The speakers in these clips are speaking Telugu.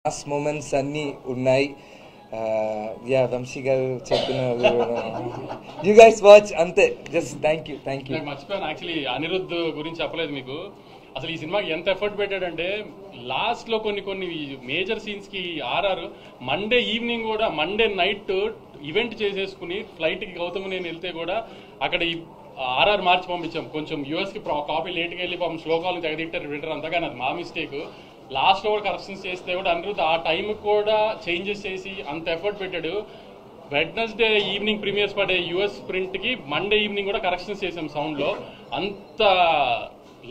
మాస్ మూమెంట్స్ అన్నీ ఉన్నాయి. యా వంశీ గారు చెప్పిన యూ గైస్ వాచ్ అంతే. Just thank you. మర్చిపోయాను యాక్చువల్లీ అనిరుద్ధ్ గురించి చెప్పలేదు మీకు. అసలు ఈ సినిమాకి ఎంత ఎఫర్ట్ పెట్టాడంటే లాస్ట్ లో కొన్ని మేజర్ సీన్స్ కి ఆర్ఆర్ మండే ఈవినింగ్ కూడా మండే నైట్ ఈవెంట్ చేసేసుకుని ఫ్లైట్ కి గౌతమ్ నేను వెళ్తే కూడా అక్కడ ఆర్ఆర్ మార్చి పంపించాం. కొంచెం యూఎస్ కి కాపీ లేట్కి వెళ్ళి పాపం శ్లోకాలు తెగదిట్టారు వింటారు అంతగాని అది మా మిస్టేక్. లాస్ట్ లో కూడా కరెక్షన్స్ చేస్తే కూడా అనిరుద్ధ్ ఆ టైం కూడా చేంజెస్ చేసి అంత ఎఫర్ట్ పెట్టాడు. వెడ్నెస్డే ఈవినింగ్ ప్రీమియర్స్ పడే యూఎస్ ప్రింట్ కి మండే ఈవినింగ్ కూడా కరెక్షన్స్ చేసాం సౌండ్ లో. అంత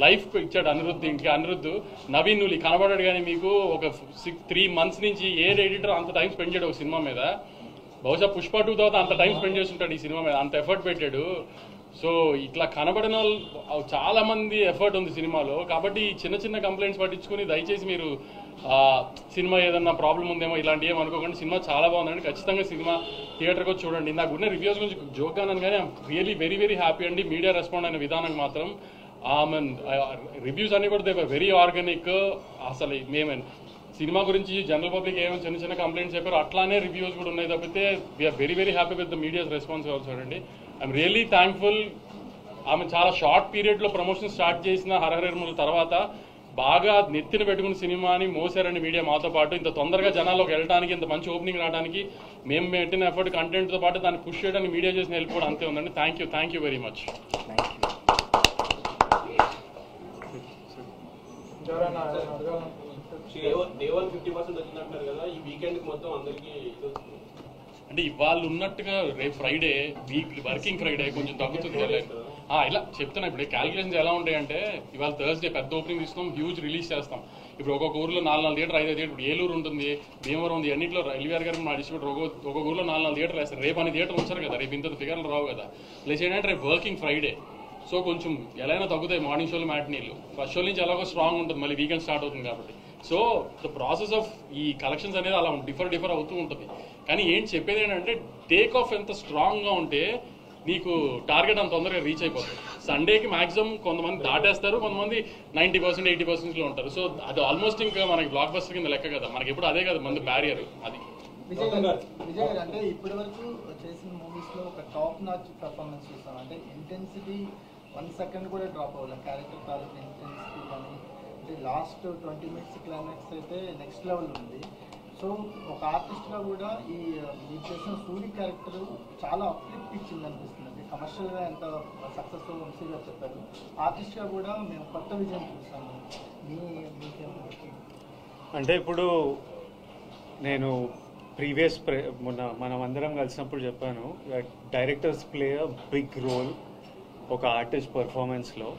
లైఫ్ ఇచ్చాడు అనిరుద్ధ్. ఇంకా అనిరుద్ధ్ నవీన్ నులి కనబడాడు కానీ మీకు ఒక 3 months నుంచి ఏ ఎడిటర్ అంత టైం స్పెండ్ చేయడు ఒక సినిమా మీద. బహుశా పుష్ప 2 తర్వాత అంత టైం స్పెండ్ చేస్తుంటాడు ఈ సినిమా మీద, అంత ఎఫర్ట్ పెట్టాడు. సో ఇట్లా కనబడిన వాళ్ళు చాలా మంది ఎఫర్ట్ ఉంది సినిమాలో. కాబట్టి చిన్న చిన్న కంప్లైంట్స్ పట్టించుకుని దయచేసి మీరు సినిమా ఏదన్నా ప్రాబ్లం ఉందేమో ఇలాంటివి ఏమో అనుకోకండి. సినిమా చాలా బాగుందండి. ఖచ్చితంగా సినిమా థియేటర్కి వచ్చి చూడండి. నాకు ఉన్న రివ్యూస్ గురించి జోక్గా అన్నాను కానీ రియలీ వెరీ వెరీ హ్యాపీ అండి. మీడియా రెస్పాండ్ అయిన విధానం మాత్రం రివ్యూస్ అన్ని కూడా దే వర్ వెరీ ఆర్గానిక్. అసలు మేము సినిమా గురించి జనరల్ పబ్లిక్ ఏమైనా చిన్న చిన్న కంప్లైంట్స్ చెప్పారు అట్లానే రివ్యూస్ కూడా ఉన్నాయి తప్పితే we're very very happy with the media's response also అండి. I'm really thankful. ఆమె చాలా షార్ట్ పీరియడ్లో ప్రమోషన్ స్టార్ట్ చేసిన హరహరముల తర్వాత బాగా నెత్తిన పెట్టుకున్న సినిమాని మోసారండి మీడియా మాతో పాటు. ఇంత తొందరగా జనాల్లోకి వెళ్ళడానికి, ఇంత మంచి ఓపెనింగ్ రావడానికి మేము పెట్టిన ఎఫర్ట్ కంటెంట్తో పాటు దాన్ని పుష్ చేయడానికి మీడియా చేసిన హెల్ప్ కూడా అంతే ఉందండి. Thank you very much. అంటే ఇవాళ ఉన్నట్టుగా రేపు ఫ్రైడే వర్కింగ్ ఫ్రైడే కొంచెం తగ్గుతుంది ఇలా చెప్తున్నా. ఇప్పుడు క్యాలిక్యులేషన్స్ ఎలా ఉంటాయంటే ఇవాళ థర్స్డే పెద్ద ఓపెనింగ్ తీసుకున్నాం, హ్యూజ్ రిలీజ్ చేస్తాం. ఇప్పుడు ఒక్కొక్క ఊర్లో 4 థియేటర్ 5 థియేటర్. ఇప్పుడు ఏలూరు ఉంటుంది, భీమవరం ఉంది, అన్నింటిలో ఎల్వీఆర్ గారు మా డిస్ట్రిబ్యూటర్ ఒక్కొక్క ఊర్లో 4 థియేటర్లు వేస్తారు. రేపు అన్ని థియేటర్లు వచ్చారు కదా, రేపు ఇంత ఫిగర్లు రావు కదా. ప్లస్ ఏంటంటే రేపు వర్కింగ్ ఫ్రైడే, సో కొంచెం ఎలా అయినా తగ్గుతాయి మార్నింగ్ షోలు మ్యాట్నీలు. ఫస్ట్ షో నుంచి ఎలాగో స్ట్రాంగ్ ఉంటుంది, మళ్ళీ వీకెండ్ స్టార్ట్ అవుతుంది కాబట్టి. సో ద ప్రాసెస్ ఆఫ్ ఈ కలెక్షన్స్ అనేది అలా డిఫర్ అవుతూ ఉంటుంది. కానీ ఏంటి చెప్పేది ఏంటంటే టేక్ ఆఫ్ ఎంత స్ట్రాంగ్గా ఉంటే నీకు టార్గెట్ అంత తొందరగా రీచ్ అయిపోతుంది. సండేకి మాక్సిమం కొంతమంది దాటేస్తారు, కొంతమంది 90% 80% ఉంటారు. సో అది ఆల్మోస్ట్ ఇంకా మనకి బ్లాక్ బస్టర్ కింద లెక్క కదా, మనకి ఎప్పుడు అదే కదా మంది బ్యారియర్. అది విజయ్ గారు అంటే ఇప్పటి వరకు చేసిన మూవీస్ లో ఒక టాప్ నాచ్ పర్ఫార్మెన్స్ చూస్తాం. అంటే ఇంటెన్సిటీ 1 సెకండ్ కూడా డ్రాప్ అవ్వాలి. క్యారెక్టర్ తాలూకు ఇంటెన్సిటీ కానీ అంటే లాస్ట్ 20 minutes క్లైమాక్స్ అయితే నెక్స్ట్ లెవెల్ ఉంది. సో ఒక ఆర్టిస్ట్గా కూడా మీరు చేసిన సూరి క్యారెక్టర్ చాలా అప్లిఫ్ట్ ఇచ్చింది అనిపిస్తుంది. కమర్షియల్గా ఎంత సక్సెస్ఫుల్ వంశీగా చెప్పారు, ఆర్టిస్ట్గా కూడా మేము కొత్త విజయం చూస్తాము. అంటే ఇప్పుడు నేను ప్రీవియస్ మనం అందరం కలిసినప్పుడు చెప్పాను, directors play a big role ఒక ఆర్టిస్ట్ పర్ఫార్మెన్స్లో.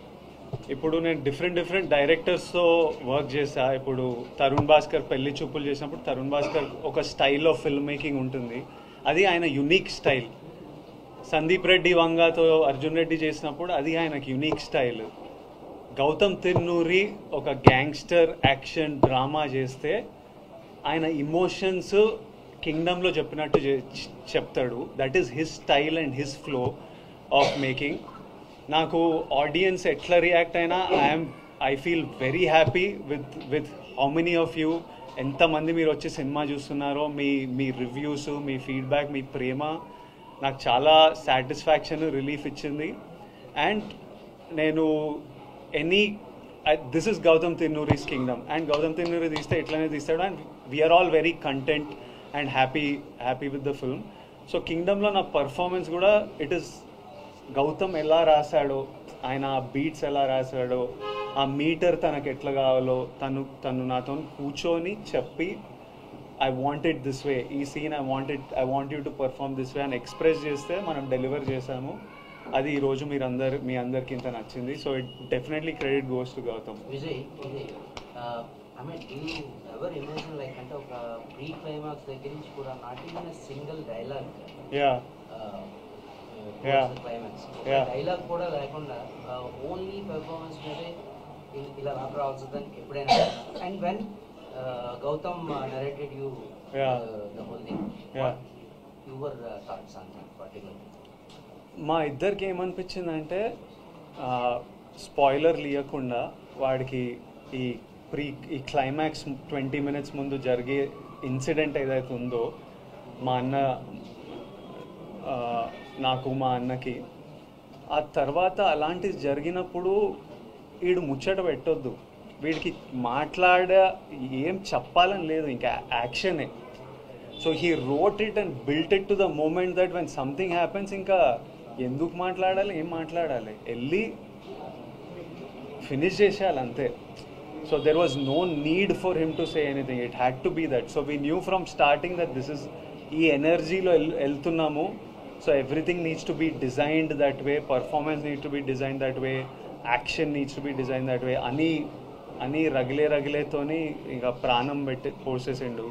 ఇప్పుడు నేను డిఫరెంట్ డైరెక్టర్స్తో వర్క్ చేశా. ఇప్పుడు తరుణ్ భాస్కర్ పెళ్లి చూపులు చేసినప్పుడు తరుణ్ భాస్కర్ ఒక స్టైల్ ఆఫ్ ఫిల్మ్ మేకింగ్ ఉంటుంది, అది ఆయన యునిక్ స్టైల్. సందీప్ రెడ్డి వంగాతో అర్జున్ రెడ్డి చేసినప్పుడు అది ఆయనకి యునిక్ స్టైల్. గౌతమ్ తిన్నూరి ఒక గ్యాంగ్స్టర్ యాక్షన్ డ్రామా చేస్తే ఆయన ఇమోషన్స్ కింగ్డమ్లో చెప్పినట్టు చెప్తాడు. That is his style and his flow of making. నాకు ఆడియన్స్ ఎట్లా రియాక్ట్ అయినా I feel very happy with how many of you, ఎంతమంది మీరు వచ్చి సినిమా చూస్తున్నారో, మీ రివ్యూస్, మీ ఫీడ్బ్యాక్, మీ ప్రేమ నాకు చాలా సాటిస్ఫాక్షన్, రిలీఫ్ ఇచ్చింది. అండ్ నేను this is Gautam Tinnuri's Kingdom, and Gautam Tinnuri తీస్తే ఇట్లానే తీస్తాడు. And we're all very content and happy with the film. So కింగ్డమ్లో నా పర్ఫార్మెన్స్ కూడా ఇట్ ఈస్ గౌతమ్ ఎలా రాశాడో, ఆయన ఆ బీట్స్ ఎలా రాశాడో, ఆ మీటర్ తనకు ఎట్లా కావాలో తను నాతో కూర్చొని చెప్పి I want it this way, ఈ scene I want you to perform this way అని ఎక్స్ప్రెస్ చేస్తే మనం డెలివర్ చేసాము. అది ఈరోజు మీ అందరికి ఇంత నచ్చింది. So it definitely credit goes to Gautam. Vijay I mean you ever imagine like అంటే ఒక ప్రీ క్లైమాక్స్ దగ్గర నుంచి కూడా not even single dialogue climax dialogue కూడా లేకుండా ఓన్లీ పెర్ఫార్మెన్స్ మీదే ఇలా రావాల్సిందని ఎప్పుడైనా. And when Gautam narrated you the whole thing, your thoughts on that particular? మా ఇద్దరికి ఏమనిపించిందంటే స్పాయిలర్ లేకుండా వాడికి ఈ ఈ క్లైమాక్స్ 20 minutes ముందు జరిగే ఇన్సిడెంట్ ఏదైతే ఉందో మా అన్న నాకు మా అన్నకి, ఆ తర్వాత అలాంటిది జరిగినప్పుడు వీడు ముచ్చట పెట్టొద్దు, వీడికి ఏం చెప్పాలని లేదు, ఇంకా యాక్షనే. So he wrote it and built it to the moment that when something happens ఇంకా ఎందుకు మాట్లాడాలి, ఏం మాట్లాడాలి, వెళ్ళి ఫినిష్ చేసేయాలి అంతే. So there was no need for him to say anything, it had to be that. So we knew from starting that this is ఈ ఎనర్జీలో వెళ్తున్నాము. So everything needs to be designed that way, performance needs to be design that way, action needs to be design that way అని రగిలేతోని ఇంకా ప్రాణం పెట్టి పోసేసిండు.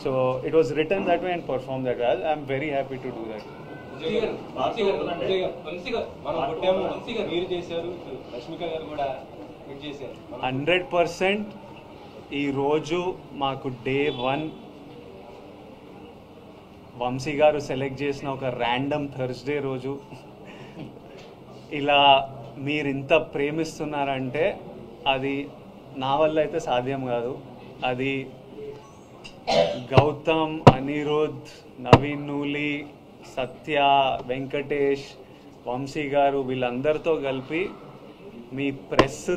So it was return that way and perform that way. I'm very happy to do that. 100% ఈరోజు మాకు డే 1 వంశీ గారు సెలెక్ట్ చేసిన ఒక ర్యాండమ్ థర్స్డే రోజు ఇలా మీరు ఇంత ప్రేమిస్తున్నారంటే అది నా వల్ల అయితే సాధ్యం కాదు. అది గౌతమ్, అనిరుద్, నవీన్ నూలి, సత్య, వెంకటేష్, వంశీ గారు వీళ్ళందరితో కలిపి మీ ప్రెస్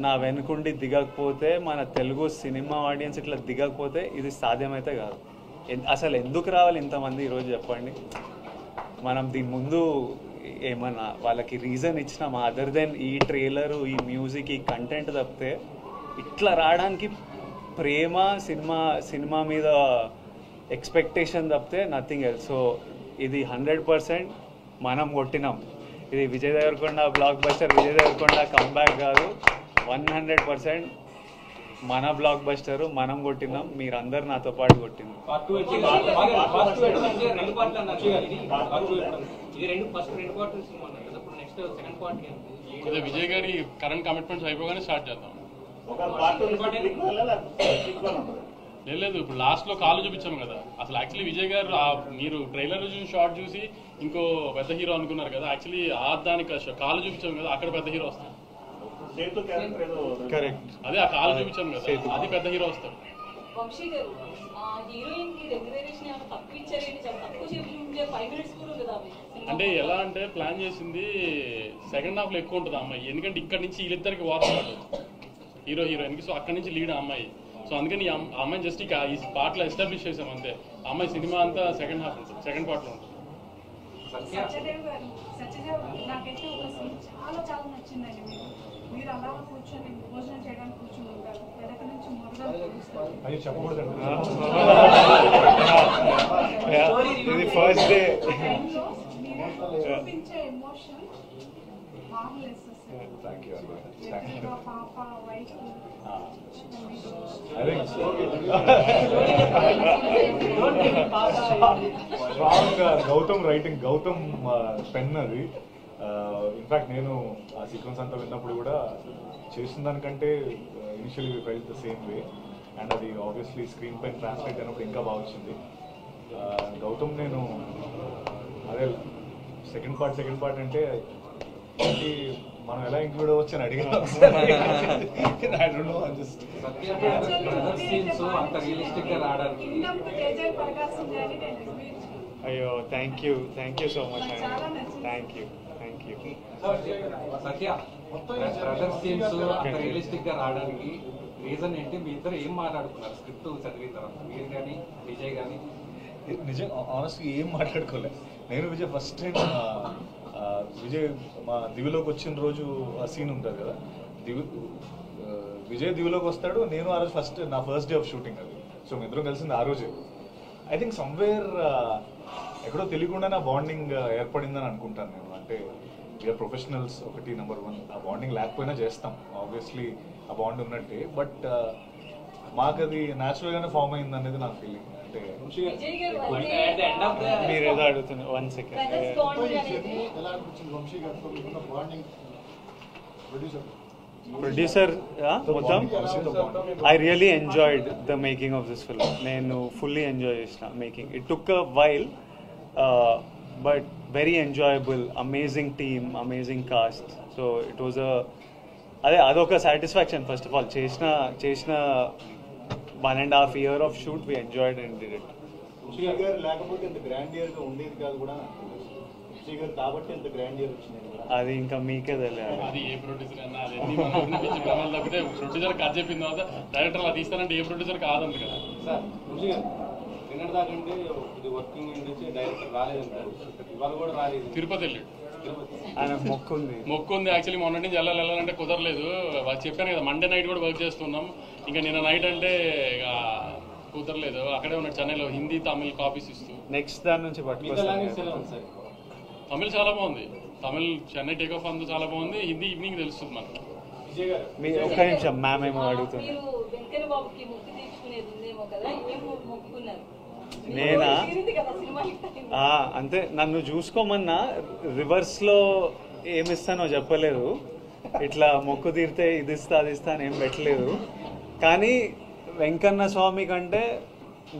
నా వెనుకుండి దిగకపోతే, మన తెలుగు సినిమా ఆడియన్స్ ఇట్లా దిగకపోతే ఇది సాధ్యమైతే కాదు. అసలు ఎందుకు రావాలి ఇంతమంది ఈరోజు చెప్పండి. మనం దీని ముందు ఏమన్నా వాళ్ళకి రీజన్ ఇచ్చినామా అదర్ దెన్ ఈ ట్రైలరు, ఈ మ్యూజిక్, ఈ కంటెంట్ తప్పితే ఇట్లా రావడానికి ప్రేమ, సినిమా మీద ఎక్స్పెక్టేషన్ తప్పితే నథింగ్ ఎల్స్. సో ఇది 100% మనం కొట్టినాం. ఇది Vijay Deverakonda blockbuster, Vijay Deverakonda comeback కాదు, 100% మన బ్లాక్ బస్టర్ మనం కొట్టినాం. మీరందరు నాతో పాటు కొట్టినాం. విజయ్ గారి కరెంట్ కమిట్మెంట్స్ అయిపోగానే స్టార్ట్ చేద్దాం. లేదు ఇప్పుడు లాస్ట్ లో కాలు చూపించాము కదా. అసలు యాక్చువల్లీ విజయ్ గారు మీరు ట్రైలర్ చూసి షార్ట్ చూసి ఇంకో పెద్ద హీరో అనుకున్నారు కదా. యాక్చువల్లీ దానికి కాలు చూపించాము కదా, అక్కడ పెద్ద హీరో వస్తాడు. కరెక్ట్, అదే ఆ కాలు చూపించాము కదా, అది పెద్ద హీరో వస్తాడు. వంశీ గారు హీరోయిన్ కి రెగ్యులరేషన్ ఏమైనా తక్కువ ఇచ్చారేంటి? చాలా తక్కువ చెప్పి 5 minutes కూడా కదా. అంటే ఎలా అంటే ప్లాన్ చేసింది సెకండ్ హాఫ్ లో ఎక్కువ ఉంటుంది అమ్మాయి, ఎందుకంటే ఇక్కడ నుంచి వీళ్ళిద్దరికి వార్తాడు హీరో హీరోయిన్కి. సో అక్కడ నుంచి లీడ్ అమ్మాయి. సో అందుకని ఆ అమ్మాయిని జస్ట్ ఇక ఈ పార్ట్లో ఎస్టాబ్లిష్ చేసాం అంతే. అమ్మాయి సినిమా అంతా సెకండ్ హాఫ్ ఉంటుంది, సెకండ్ పార్ట్లో ఉంటుంది. సత్యదేవ్ నాకైతే ఒక సీన్ చాలా నచ్చిందండి. మీరు అలా కూర్చొని భోజనం చేయడానికి కూర్చొని ఉంటారు, వెనక నుంచి అది చెప్పకూడదండి. ఇది ఫస్ట్ డే చూపించే ఎమోషన్ మార్వెలస్. పాప wife Gautam writing, Gautam pen అది. ఇన్ఫాక్ట్ నేను ఆ సీక్వెన్స్ అంతా విన్నప్పుడు కూడా చేసిన దానికంటే initially we felt the same way. And అది ఆబ్వియస్లీ స్క్రీన్ పైన ట్రాన్స్లేట్ అయినప్పుడు ఇంకా బాగా వచ్చింది. గౌతమ్ నేను అదే సెకండ్ పార్ట్ అంటే మనం ఎలా ఇంక్లూడ్ అవ్వచ్చు అని అడిగాను. అయ్యో థ్యాంక్ యూ సో మచ్ అండి. Thank you. Satya brother scenes అంత రియలిస్టిక్ గా రావడానికి రీజన్ ఏంటి? మీ ఇద్దరు ఏం మాట్లాడుకున్నారు స్క్రిప్ట్ చదివిన తర్వాత? మీరు కానీ విజయ్ కానీ? నిజం ఆనెస్ట్గా ఏం మాట్లాడుకోలేదు. నేను విజయ్ ఫస్ట్ టైం విజయ్ మా దివిలోకి వచ్చిన రోజు ఆ సీన్ ఉంటుంది కదా, విజయ్ దివిలోకి వస్తాడు, నేను ఆ రోజు నా ఫస్ట్ డే ఆఫ్ షూటింగ్ అది. సో మీ ఇద్దరం కలిసింది ఆ రోజే. ఐ థింక్ సమ్వేర్ ఎక్కడో తెలియకుండా నా బాండింగ్ ఏర్పడిందని అనుకుంటాను నేను. అంటే వీఆర్ ప్రొఫెషనల్స్ ఒకటి, నెంబర్ 1. ఆ బాండింగ్ లేకపోయినా చేస్తాం ఆబ్వియస్లీ, ఆ బాండ్ ఉన్నట్టే. బట్ మాకు అది న్యాచురల్గానే ఫామ్ అయింది అనేది నా ఫీలింగ్. అంటే మీరు ఏదో అడుగుతున్నారు. 1 second. ప్రొడ్యూసర్ మొత్తం I really enjoyed the making of this film. నేను ఫుల్లీ ఎంజాయ్ చేసిన making. It took a while but very enjoyable, amazing team, amazing cast. So it was a అదొక సాటిస్ఫాక్షన్. ఫస్ట్ ఆఫ్ ఆల్ చేసిన 1.5 year of shoot we enjoyed and did it. గారు లేకపోతే ఇంత గ్రాండియర్ గా ఉండేది కాదు కూడా గారు కాబట్టి ఇంత గ్రాండియర్ వచ్చింది. అది ఇంకా మీకే తెలియాలి. అది ఏ ప్రొడ్యూసర్ అన్నా అది ఎన్ని మంది ప్రమాణాలు తప్పితే ప్రొడ్యూసర్ కట్ చెప్పిన తర్వాత డైరెక్టర్ అలా తీస్తానంటే ఏ ప్రొడ్యూసర్ కాదంట కదా. సార్ నిన్నటి దాకంటే ఇది వర్కింగ్ ఇండస్ట్రీ డైరెక్టర్ రాలేదంటారు, ఇవాళ కూడా రాలేదు. తిరుపతి వెళ్ళాడు, ఆయన మొక్కు ఉంది. యాక్చువల్లీ మొన్న నుంచి వెళ్ళాలంటే కుదరలేదు. చెప్పాను కదా మండే నైట్ కూడా వర్క్ చేస్తున్నాం. ఇంకా నిన్న నైట్ అంటే ఇక కుదరలేదు. అక్కడే ఉన్నాడు చెన్నైలో హిందీ తమిళ్ కాపీస్ ఇస్తూ. నెక్స్ట్ దాని నుంచి తమిళ్ చాలా బాగుంది. తమిళ్ చెన్నై టేక్ ఆఫ్ అంతా చాలా బాగుంది. హిందీ ఈవినింగ్ తెలుస్తుంది మనకు. ఒక్క నిమిషం మ్యామ్ ఏమో అడుగుతున్నారు. నేనా అంతే, నన్ను చూసుకోమన్నా రివర్స్ లో ఏమిస్తానో చెప్పలేదు. ఇట్లా మొక్కు తీరితే ఇది ఇస్తా అది ఇస్తా అని ఏం పెట్టలేదు. కానీ వెంకన్న స్వామి కంటే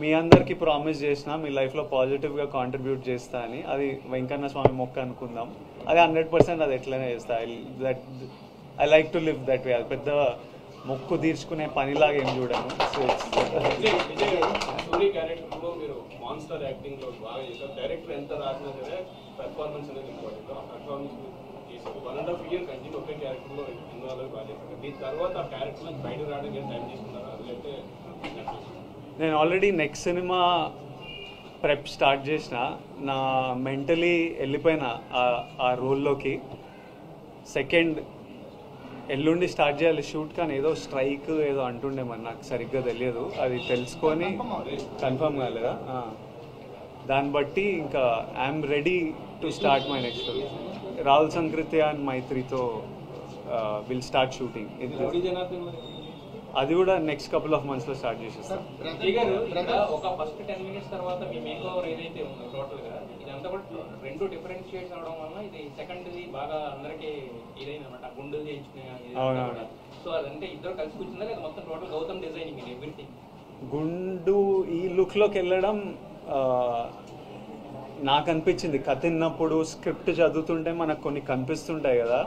మీ అందరికి ప్రామిస్ చేసిన మీ లైఫ్లో పాజిటివ్గా కాంట్రిబ్యూట్ చేస్తా అని. అది వెంకన్న స్వామి మొక్క అనుకుందాం. అది 100% అది ఎట్లనే చేస్తా. I like to live that way. అది పెద్ద మొక్కు తీర్చుకునే పనిలాగా ఏం చూడను. మాన్స్టర్ యాక్టింగ్ లో బాగా చేశారు. డైరెక్టర్ ఎంత రాసినా సరే పెర్ఫార్మెన్స్ అనేది ఇంపార్టెంట్. ఆ పెర్ఫార్మెన్స్ 1.5 year కంటిన్యూ ఒకే క్యారెక్టర్ లో ఇన్వాల్వ్ బాగా చేశారు. దీని తర్వాత ఆ క్యారెక్టర్ నుంచి బయట రావడానికి టైం తీసుకున్నారు. అదైతే నేను already next cinema prep start చేసిన. నా మెంటలీ వెళ్ళిపోయిన ఆ రోల్లోకి. సెకండ్ ఎల్లుండి స్టార్ట్ చేయాలి షూట్, కానీ ఏదో స్ట్రైక్ ఏదో అంటుండే మరి నాకు సరిగ్గా తెలియదు. అది తెలుసుకొని కన్ఫర్మ్ కాలేదా, దాన్ని బట్టి ఇంకా I'm ready to start my next. Rahul Sankriti and మైత్రితో విల్ స్టార్ట్ షూటింగ్. అది కూడా నెక్స్ట్ కపుల్ ఆఫ్ మంత్స్ లో స్టార్ట్ చేసేస్తాం. ఒక ఫస్ట్ 10 minutes తర్వాత మీ మేక్ ఓవర్ ఏదైతే ఉందో టోటల్ గా ఇదంతా కూడా 2 డిఫరెంట్ షేడ్స్ అవడం వల్ల ఇది సెకండ్ ది బాగా అందరికి ఇదైంది అనమాట. గుండు చేయించుకునే. సో అదంటే ఇద్దరు కలిసి కూర్చుందా లేదా మొత్తం టోటల్ గౌతమ్ డిజైనింగ్ ఇది ఎవ్రీథింగ్? గుండు ఈ లుక్ లోకి వెళ్ళడం నాకు అనిపించింది. కథ విన్నప్పుడు స్క్రిప్ట్ చదువుతుంటే మనకు కొన్ని కనిపిస్తుంటాయి కదా,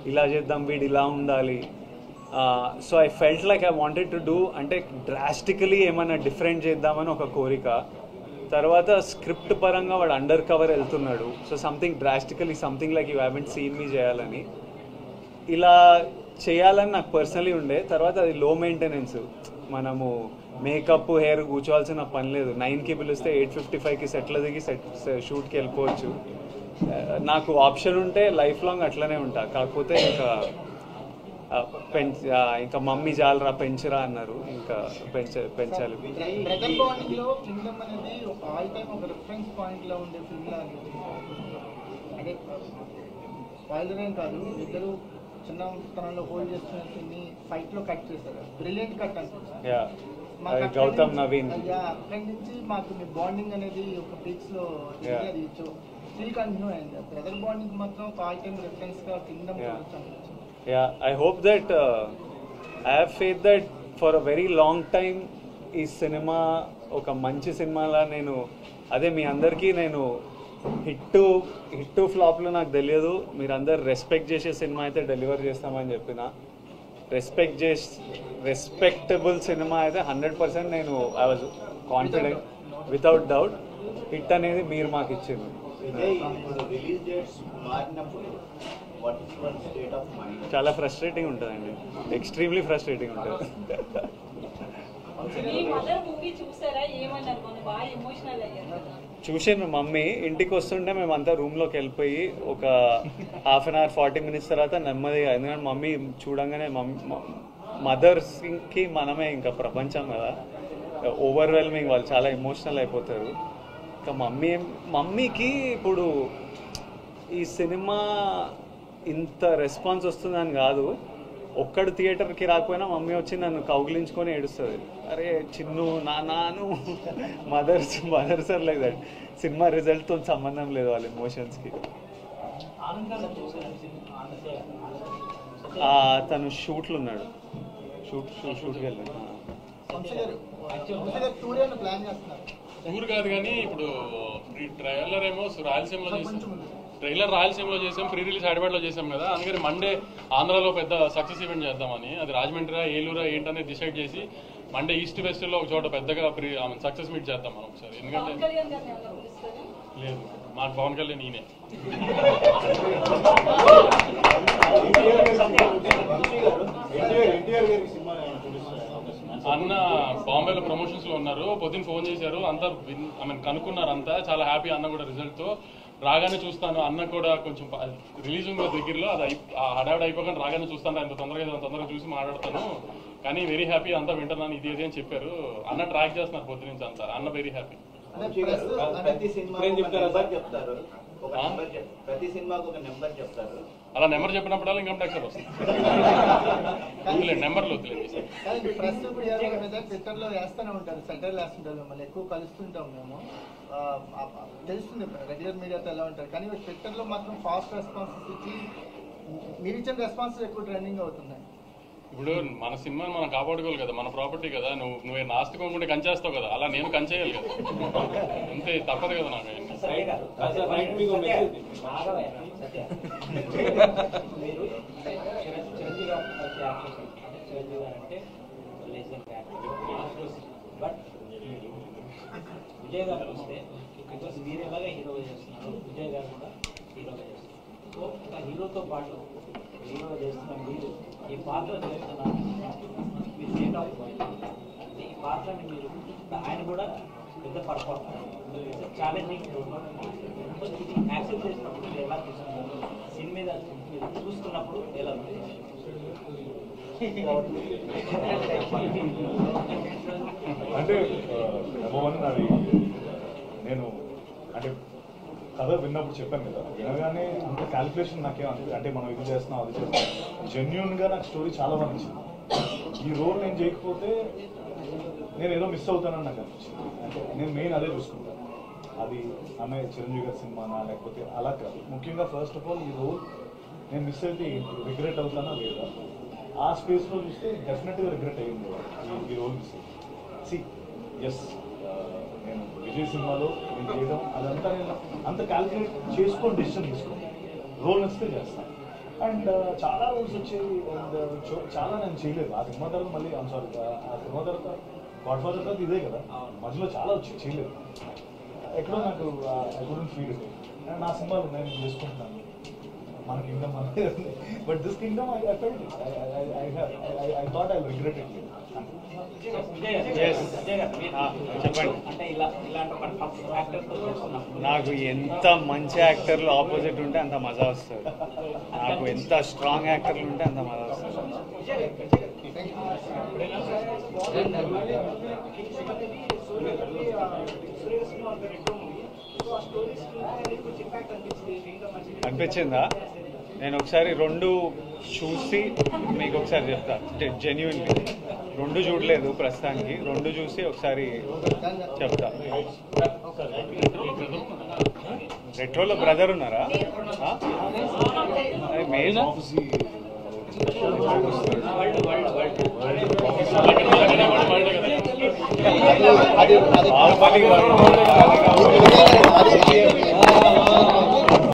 ఇలా చేద్దాం, వీడు ఇలా ఉండాలి. So I felt like I wanted to do, అంటే డ్రాస్టికలీ ఏమైనా డిఫరెంట్ చేద్దామని ఒక కోరిక. తర్వాత స్క్రిప్ట్ పరంగా వాడు అండర్ కవర్ వెళ్తున్నాడు. So something drastically something like you haven't seen me చేయాలని, ఇలా చేయాలని నాకు పర్సనలీ ఉండే. తర్వాత అది లో మెయింటెనెన్స్. మనము మేకప్ హెయిర్ కూర్చోవాల్సిన పని లేదు. 9కి పిలిస్తే 8:55కి సెట్లో దిగి షూట్కి వెళ్ళిపోవచ్చు. నాకు ఆప్షన్ ఉంటే లైఫ్ లాంగ్ అట్లనే ఉంటా. కాకపోతే ఇంకా మమ్మీ జాలరా పెంచరా అన్నారు, ఇంకా పెంచాలి. బ్రదర్ బాండింగ్ లో కింగ్డమ్ అనేది ఆల్ టైమ్ ఒక రిఫరెన్స్ పాయింట్ లో ఉండే ఫిల్మ్ లాగా. అంటే స్పాయిలర్ ఏం కాదు, ఇద్దరు చిన్నతనంలో హోల్డ్ చేస్తున్న ఫిల్మ్ ఫైట్ లో కట్ చేశారు. బ్రిలియంట్ కట్ అనిపిస్తుంది. గౌతమ్ నవీన్ అక్కడి నుంచి మాకు మీ బాండింగ్ అనేది ఒక పీక్స్ లో అది స్టిల్ కంటిన్యూ అయింది. బ్రదర్ బాండింగ్ మాత్రం ఒక ఆల్ టైమ్ రిఫరెన్స్ గా కింగ్డమ్ అనిపించింది. Yeah, I hope that I have faith that for a very long time ఈ సినిమా ఒక మంచి సినిమాలా నేను అదే మీ అందరికీ నేను హిట్ ఫ్లాప్లో నాకు తెలియదు. మీరందరు రెస్పెక్ట్ చేసే సినిమా అయితే డెలివర్ చేస్తామని చెప్పిన. రెస్పెక్టబుల్ సినిమా అయితే 100% నేను I was confident without doubt. Hit అనేది మీరు మాకు ఇచ్చింది. చాలా ఫ్రస్ట్రేటింగ్ ఉంటుందండి, ఎక్స్ట్రీమ్లీ ఫ్రస్ట్రేటింగ్ ఉంటుంది. చూసాను మమ్మీ ఇంటికి వస్తుంటే మేమంతా రూమ్లోకి వెళ్ళిపోయి ఒక 1/2 hour 40 minutes తర్వాత నెమ్మదిగా, ఎందుకంటే మమ్మీ చూడంగానే మదర్స్కి మనమే ఇంకా ప్రపంచం కదా, ఓవర్వెల్మింగ్, వాళ్ళు చాలా ఎమోషనల్ అయిపోతారు. ఇంకా మమ్మీకి ఇప్పుడు ఈ సినిమా ఇంత రెస్పాన్స్ వస్తుందని కాదు, ఒక్కడు థియేటర్కి రాకపోయినా మమ్మీ వచ్చి నన్ను కౌగిలించుకొని ఏడుస్తుంది. అరే చిన్ను నాను mothers are like that. Cinema రిజల్ట్తో సంబంధం లేదు వాళ్ళ ఎమోషన్స్కి. తను షూట్లు ఉన్నాడు, షూట్కి వెళ్ళాడు. టూర్ కాదు కానీ ఇప్పుడు ఈ ట్రైలర్ ఏమో రాయలసీమలో ట్రైలర్ రాయలసీమలో చేసాం, ప్రీ రిలీజ్ హైదరాబాద్లో చేసాం కదా, అందుకని మండే ఆంధ్రాలో పెద్ద సక్సెస్ ఈవెంట్ చేద్దామని. అది రాజమండ్రి ఏలూరా ఏంటనేది డిసైడ్ చేసి మండే ఈస్ట్ వెస్ట్లో ఒక చోట పెద్దగా సక్సెస్ మీట్ చేద్దాం మనం ఒకసారి. ఎందుకంటే లేదు, మాకు పవన్ కళ్యాణ్ ఈయనే. అన్న బాంబేలో ప్రమోషన్స్ లో ఉన్నారు, పొద్దున్న ఫోన్ చేశారు, అంతా కనుక్కున్నారు, అంతా చాలా హ్యాపీ. అన్న కూడా రిజల్ట్ తో రాగానే చూస్తాను, అన్న కూడా కొంచెం రిలీజ్ ఉంది దగ్గరలో, అది హడావిడి అయిపోకుండా రాగానే చూస్తాను, అంత తొందరగా చూసి మాట్లాడతాను, కానీ వెరీ హ్యాపీ, అంతా వింటున్నాను ఇది ఇది అని చెప్పారు. అన్న ట్రాక్ చేస్తున్నారు పొద్దు నుంచి అంతా, అన్న వెరీ హ్యాపీ. అలా నెంబర్ చెప్పినప్పుడల్లా ఇన్కమ్ ట్యాక్స్ వస్తుంది. నెంబర్లు ట్విట్టర్లో వేస్తూనే ఉంటారు, సెంటర్లు వేస్తుంటారు, మిమ్మల్ని ఎక్కువ కలుస్తుంటాం మేము, తెలుస్తుంది రెగ్యులర్ మీడియాతో ఎలా ఉంటారు, కానీ ట్విట్టర్లో మాత్రం ఫాస్ట్ రెస్పాన్సెస్ ఇచ్చి మీరు ఇచ్చిన రెస్పాన్సెస్ ఎక్కువ ట్రెండింగ్ అవుతున్నాయి. ఇప్పుడు మన సినిమాని మనం కాపాడుకోవాలి కదా, మన ప్రాపర్టీ కదా, నువ్వు నాస్తికోకుండా కంచేస్తావు కదా, అలా నేను కంచేయాలి కదా, అంతే, తప్పదు కదా నాకు. బట్ విజయ్ గారు వస్తే బికాస్ మీరు ఎలాగా హీరోగా చేస్తున్నారు, విజయ్ గారు కూడా హీరోగా చేస్తున్నారు. సో ఒక హీరోతో పాటు హీరోగా చేస్తున్న మీరు ఈ పాత్ర చేస్తున్నారు, మీరు స్టేట్ ఆఫ్ అంటే ఈ పాత్రని మీరు ఆయన కూడా పెద్ద పర్ఫార్మర్ ఛాలెంజింగ్ ఇది యాక్సెప్ట్ చేసినప్పుడు మీరు ఎలా చూస్తున్నారు, సినిమా మీద మీరు చూస్తున్నప్పుడు ఎలా ఉంది? అంటే నెంబర్ వన్ అది నేను అంటే కథ విన్నప్పుడు చెప్పాను కదా, వినగానే అంత క్యాలిక్యులేషన్ నాకేం అంటే మనం ఇది చేస్తున్నాం అది చేస్తున్నాం, జెన్యున్గా నాకు స్టోరీ చాలా బాగా నచ్చింది. ఈ రోల్ నేను చేయకపోతే నేను ఏదో మిస్ అవుతానని నాకు అనిపించింది. అంటే నేను మెయిన్ అదే చూసుకుంటాను, అది అన్నయ్య చిరంజీవి గారి సినిమానా లేకపోతే అలా కాదు. ముఖ్యంగా ఫస్ట్ ఆఫ్ ఆల్ ఈ రోల్ నేను మిస్ అయితే రిగ్రెట్ అవుతానా లేదా, ఆ స్పేస్లో చూస్తే డెఫినెట్గా రిగ్రెట్ అయ్యింది ఈ రోల్ మిస్ అయ్యింది. సి ఎస్ నేను విజయ్ సినిమాలో నేను చేయడం అదంతా నేను అంత క్యాల్కులేట్ చేసుకొని డెసిషన్ తీసుకున్నాను, రోల్ నచ్చితే చేస్తాను. అండ్ చాలా రోల్స్ వచ్చేవి అండ్ చాలా నేను చేయలేదు ఆ సినిమా తర్వాత. మళ్ళీ సారీ ఆ సినిమా తర్వాత గాడ్ ఫాదర్ తర్వాత ఇదే కదా, మధ్యలో చాలా వచ్చి చేయలేదు. ఎక్కడో నాకు I couldn't feel it. And నా సినిమాలు నేను చేసుకుంటున్నాను, మన కింగ్డమ్ అనేది, but this Kingdom I felt it, I thought I regret it. నాకు ఎంత మంచి యాక్టర్లు ఆపోజిట్ ఉంటే అంత మజా వస్తుంది, నాకు ఎంత స్ట్రాంగ్ యాక్టర్లు ఉంటే అంత మజా వస్తుంది. అనిపించిందా? నేను ఒకసారి రెండు చూసి మీకు ఒకసారి చెప్తా, జెన్యున్లీ రెండు చూడలేదు ప్రస్తుతానికి, రెండు చూసి ఒకసారి చెప్తా. రెట్రోలో బ్రదర్ ఉన్నారా? మెయిన్ అది